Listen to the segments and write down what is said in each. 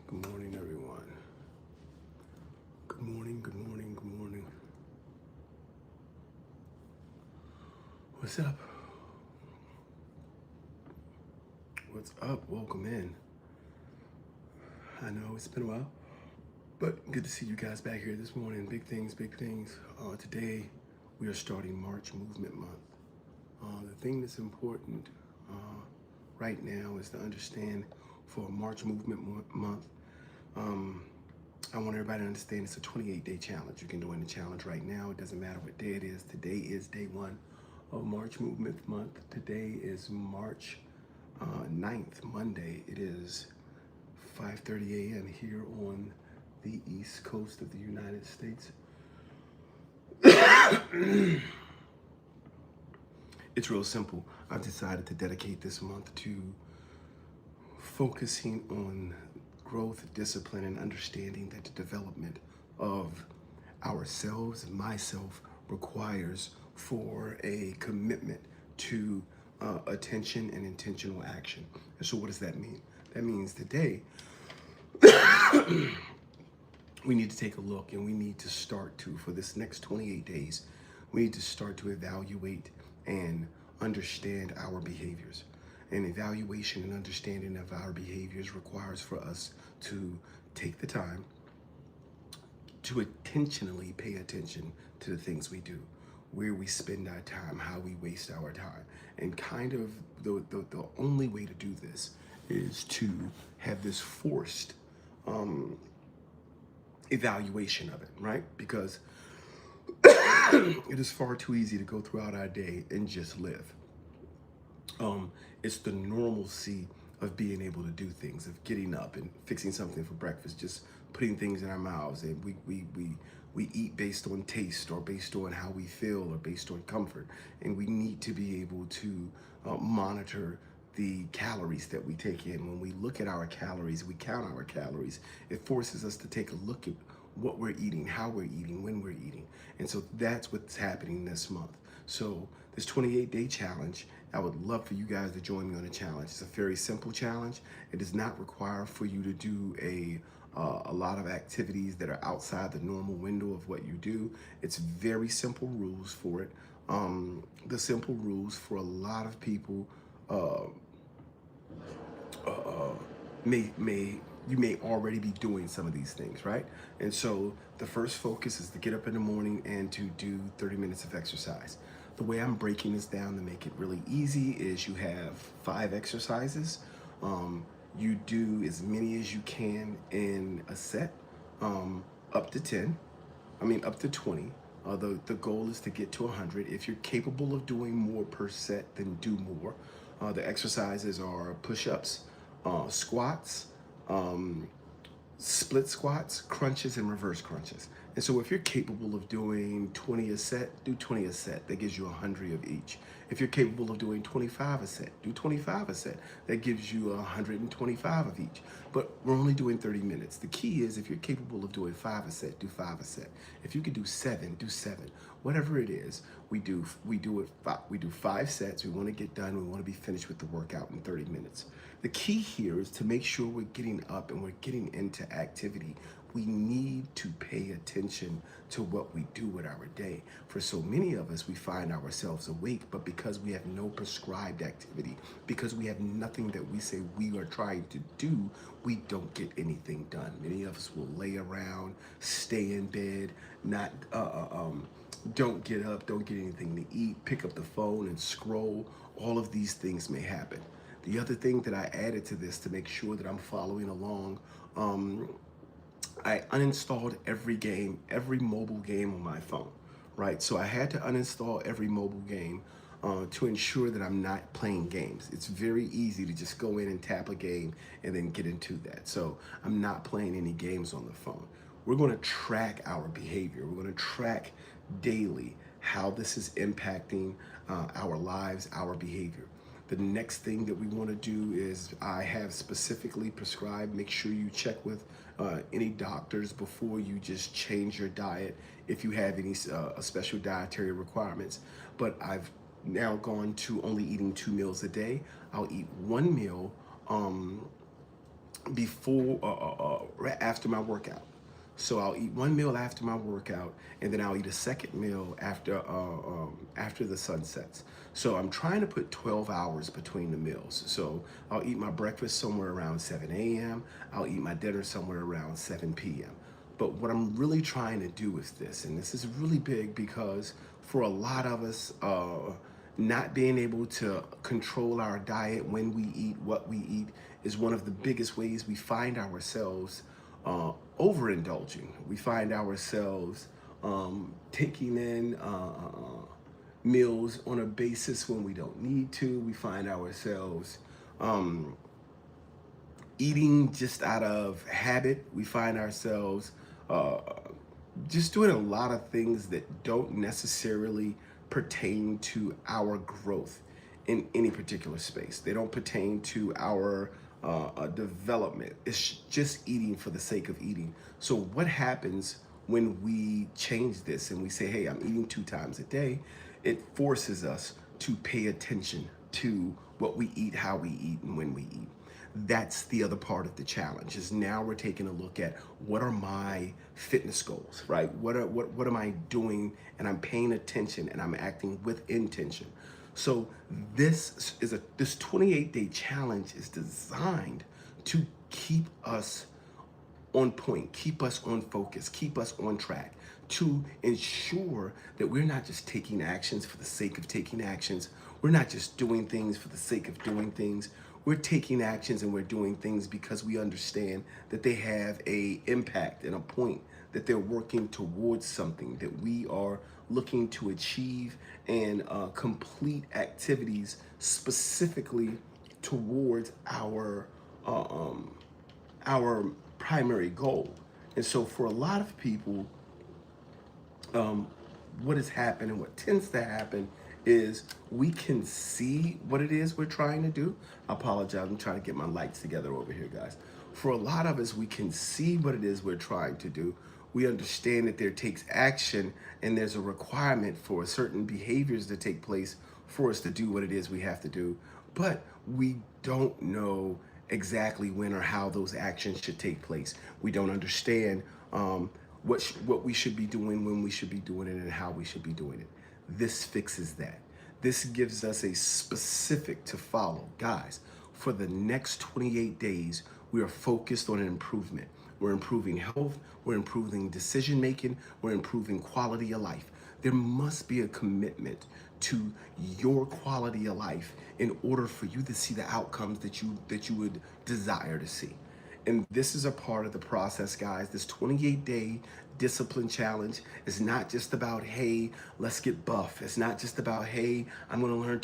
Good morning, everyone. Good morning, good morning, good morning. What's up? What's up? Welcome in. I know it's been a while, but good to see you guys back here this morning. Big things, big things. Today, we are starting March Movement Month. The thing that's important right now is to understand for March Movement Month, I want everybody to understand it's a 28-day challenge. You can join the challenge right now. It doesn't matter what day it is. Today is day one of March Movement Month. Today is March 9th, Monday. It is 5:30 a.m. here on the East Coast of the United States. It's real simple. I've decided to dedicate this month to focusing on growth, discipline, and understanding that the development of ourselves and myself requires for a commitment to attention and intentional action. And so what does that mean? That means today we need to take a look and we need to start to, for this next 28 days, we need to start to evaluate and understand our behaviors. And evaluation and understanding of our behaviors requires for us to take the time to intentionally pay attention to the things we do, where we spend our time, how we waste our time. And kind of the only way to do this is to have this forced evaluation of it, right? Because it is far too easy to go throughout our day and just live. It's the normalcy of being able to do things, of getting up and fixing something for breakfast, just putting things in our mouths, and we eat based on taste or based on how we feel or based on comfort. And we need to be able to monitor the calories that we take in. When we look at our calories, we count our calories, it forces us to take a look at what we're eating, how we're eating, when we're eating. And so that's what's happening this month. So this 28-day challenge, I would love for you guys to join me on the challenge. It's a very simple challenge. It does not require for you to do a lot of activities that are outside the normal window of what you do. It's very simple rules for it. The simple rules for a lot of people you may already be doing some of these things, right? And so the first focus is to get up in the morning and to do 30 minutes of exercise. The way I'm breaking this down to make it really easy is you have 5 exercises. You do as many as you can in a set, up to 10. Up to 20. The goal is to get to 100. If you're capable of doing more per set, then do more. The exercises are push-ups, squats, split squats, crunches, and reverse crunches. And so if you're capable of doing 20 a set, do 20 a set. That gives you 100 of each. If you're capable of doing 25 a set, do 25 a set. That gives you 125 of each. But we're only doing 30 minutes. The key is if you're capable of doing 5 a set, do 5 a set. If you can do 7, do 7. Whatever it is, we do 5 sets. We want to get done. We want to be finished with the workout in 30 minutes. The key here is to make sure we're getting up and we're getting into activity. We need to pay attention to what we do with our day. For so many of us, we find ourselves awake, but because we have no prescribed activity, because we have nothing that we say we are trying to do, we don't get anything done. Many of us will lay around, stay in bed, don't get up, don't get anything to eat, pick up the phone and scroll. All of these things may happen. The other thing that I added to this to make sure that I'm following along, I uninstalled every mobile game on my phone, right? So I had to uninstall every mobile game to ensure that I'm not playing games. It's very easy to just go in and tap a game and then get into that. So I'm not playing any games on the phone. We're going to track our behavior. We're going to track daily how this is impacting our lives, our behavior. The next thing that we want to do is I have specifically prescribed, make sure you check with any doctors before you just change your diet if you have any special dietary requirements. But I've now gone to only eating 2 meals a day. I'll eat 1 meal before right after my workout. So I'll eat one meal after my workout, and then I'll eat a second meal after the sun sets. So I'm trying to put 12 hours between the meals. So I'll eat my breakfast somewhere around 7 a.m. I'll eat my dinner somewhere around 7 p.m. But what I'm really trying to do with this, and this is really big because for a lot of us, not being able to control our diet, when we eat, what we eat, is one of the biggest ways we find ourselves overindulging. We find ourselves taking in meals on a basis when we don't need to. We find ourselves eating just out of habit. We find ourselves uh, just doing a lot of things that don't necessarily pertain to our growth in any particular space. They don't pertain to our development. It's just eating for the sake of eating. So what happens when we change this and we say, hey, I'm eating 2 times a day? It forces us to pay attention to what we eat, how we eat, and when we eat. That's the other part of the challenge, is now we're taking a look at what are my fitness goals, right? What am I doing? And I'm paying attention and I'm acting with intention. So this 28-day challenge is designed to keep us on point, keep us on focus, keep us on track, to ensure that we're not just taking actions for the sake of taking actions. We're not just doing things for the sake of doing things. We're taking actions and we're doing things because we understand that they have a impact and a point, that they're working towards something, that we are looking to achieve and complete activities specifically towards uh, um, our primary goal. And so for a lot of people, what has happened and what tends to happen is we can see what it is we're trying to do. I apologize, I'm trying to get my lights together over here, guys. For a lot of us, we can see what it is we're trying to do. We understand that there takes action and there's a requirement for certain behaviors to take place for us to do what it is we have to do. But we don't know exactly when or how those actions should take place. We don't understand what we should be doing, when we should be doing it, and how we should be doing it. This fixes that. This gives us a specific to follow. Guys, for the next 28 days, we are focused on an improvement. We're improving health, we're improving decision making, we're improving quality of life. There must be a commitment to your quality of life in order for you to see the outcomes that you would desire to see. And this is a part of the process, guys. This 28-day discipline challenge is not just about, hey, let's get buff. It's not just about, hey, I'm going to learn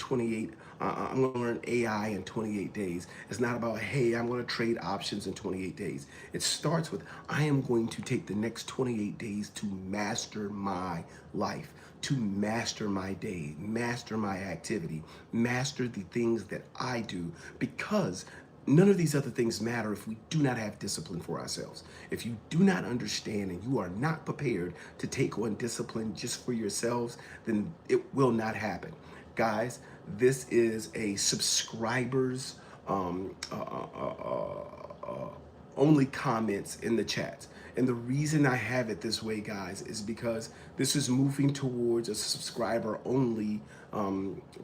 I'm going to learn AI in 28 days. It's not about, hey, I'm going to trade options in 28 days. It starts with, I am going to take the next 28 days to master my life, to master my day, master my activity, master the things that I do, because none of these other things matter if we do not have discipline for ourselves. If you do not understand and you are not prepared to take on discipline just for yourselves, then it will not happen. Guys, this is a subscribers only comments in the chats. And the reason I have it this way, guys, is because this is moving towards a subscriber only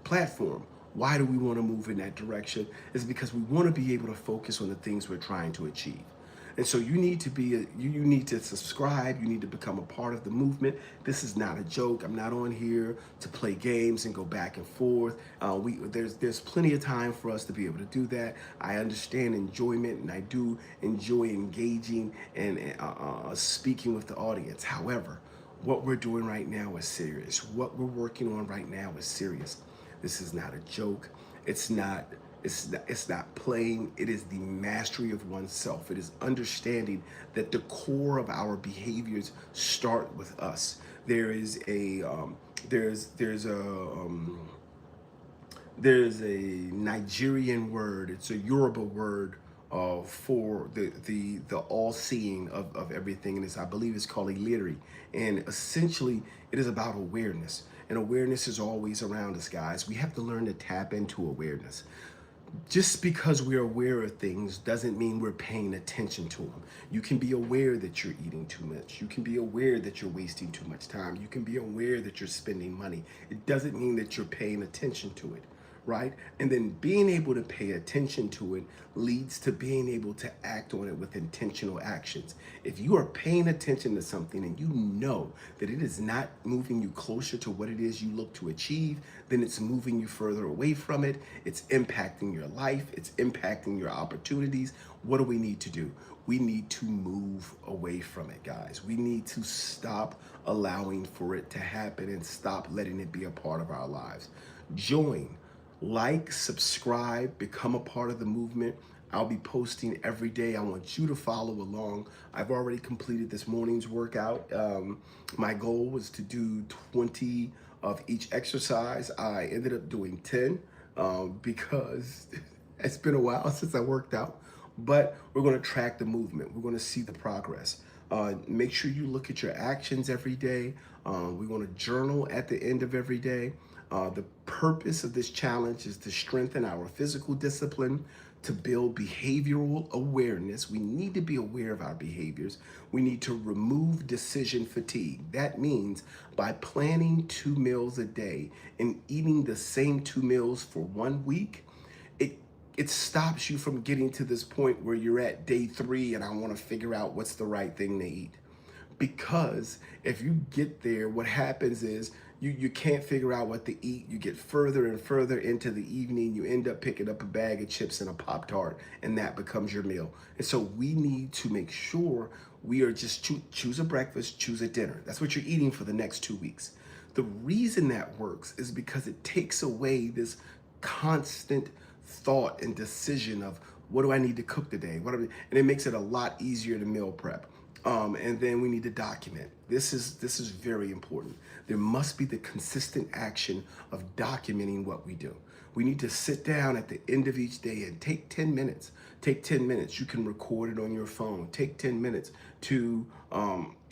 platform. Why do we want to move in that direction? Is because we want to be able to focus on the things we're trying to achieve. And so you need to you need to subscribe. You need to become a part of the movement. This is not a joke. I'm not on here to play games and go back and forth. There's plenty of time for us to be able to do that. I understand enjoyment, and I do enjoy engaging and speaking with the audience. However, what we're doing right now is serious. What we're working on right now is serious. This is not a joke. It's not playing. It is the mastery of oneself. It is understanding that the core of our behaviors start with us. There is a there's a Nigerian word. It's a Yoruba word for the all-seeing of everything, and I believe it's called iliri. And essentially, it is about awareness. And awareness is always around us, guys. We have to learn to tap into awareness. Just because we're aware of things doesn't mean we're paying attention to them. You can be aware that you're eating too much. You can be aware that you're wasting too much time. You can be aware that you're spending money. It doesn't mean that you're paying attention to it, right? And then being able to pay attention to it leads to being able to act on it with intentional actions. If you are paying attention to something and you know that it is not moving you closer to what it is you look to achieve, then it's moving you further away from it. It's impacting your life. It's impacting your opportunities. What do we need to do? We need to move away from it, guys. We need to stop allowing for it to happen and stop letting it be a part of our lives. Join, like, subscribe, become a part of the movement. I'll be posting every day. I want you to follow along. I've already completed this morning's workout. My goal was to do 20 of each exercise. I ended up doing 10 because it's been a while since I worked out. But we're going to track the movement. We're going to see the progress. Make sure you look at your actions every day. We want to journal at the end of every day. The purpose of this challenge is to strengthen our physical discipline, to build behavioral awareness. We need to be aware of our behaviors. We need to remove decision fatigue. That means by planning 2 meals a day and eating the same 2 meals for 1 week, it stops you from getting to this point where you're at day 3 and I want to figure out what's the right thing to eat. Because if you get there, what happens is you can't figure out what to eat. You get further and further into the evening. You end up picking up a bag of chips and a Pop-Tart, and that becomes your meal. And so we need to make sure we are just choose a breakfast, choose a dinner. That's what you're eating for the next 2 weeks. The reason that works is because it takes away this constant thought and decision of what do I need to cook today? And it makes it a lot easier to meal prep. And then we need to document. This is very important. There must be the consistent action of documenting what we do. We need to sit down at the end of each day and take 10 minutes. Take 10 minutes. You can record it on your phone. Take 10 minutes to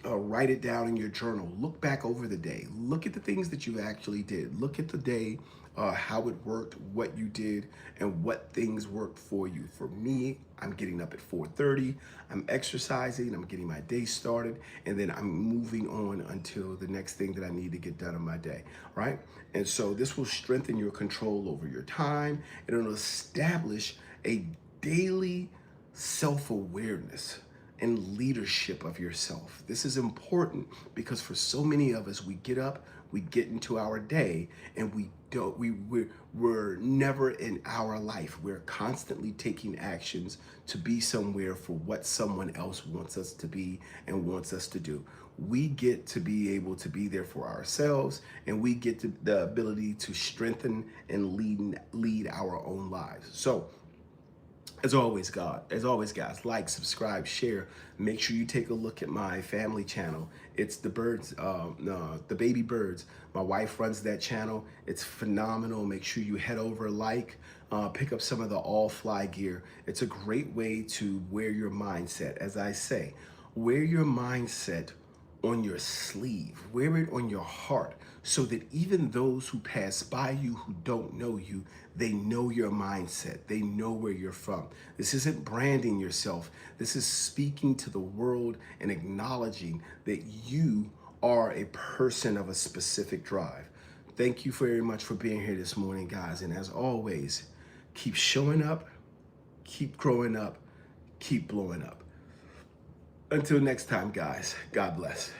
write it down in your journal. Look back over the day. Look at the things that you actually did. Look at the day, how it worked, what you did, and what things worked for you. For me, I'm getting up at 4:30, I'm exercising, I'm getting my day started, and then I'm moving on until the next thing that I need to get done in my day, right? And so this will strengthen your control over your time, and it'll establish a daily self-awareness and leadership of yourself. This is important because for so many of us, we get up, we get into our day, and we're never in our life. We're constantly taking actions to be somewhere for what someone else wants us to be and wants us to do. We get to be able to be there for ourselves, and we get the ability to strengthen and lead our own lives. So as always, guys, like, subscribe, share. Make sure you take a look at my family channel. It's the birds, the baby birds. My wife runs that channel. It's phenomenal. Make sure you head over, pick up some of the all fly gear. It's a great way to wear your mindset. As I say, wear your mindset on your sleeve, wear it on your heart, so that even those who pass by you who don't know you, they know your mindset, they know where you're from. This isn't branding yourself. This is speaking to the world and acknowledging that you are a person of a specific drive. Thank you very much for being here this morning, guys. And as always, keep showing up, keep growing up, keep blowing up. Until next time, guys, God bless.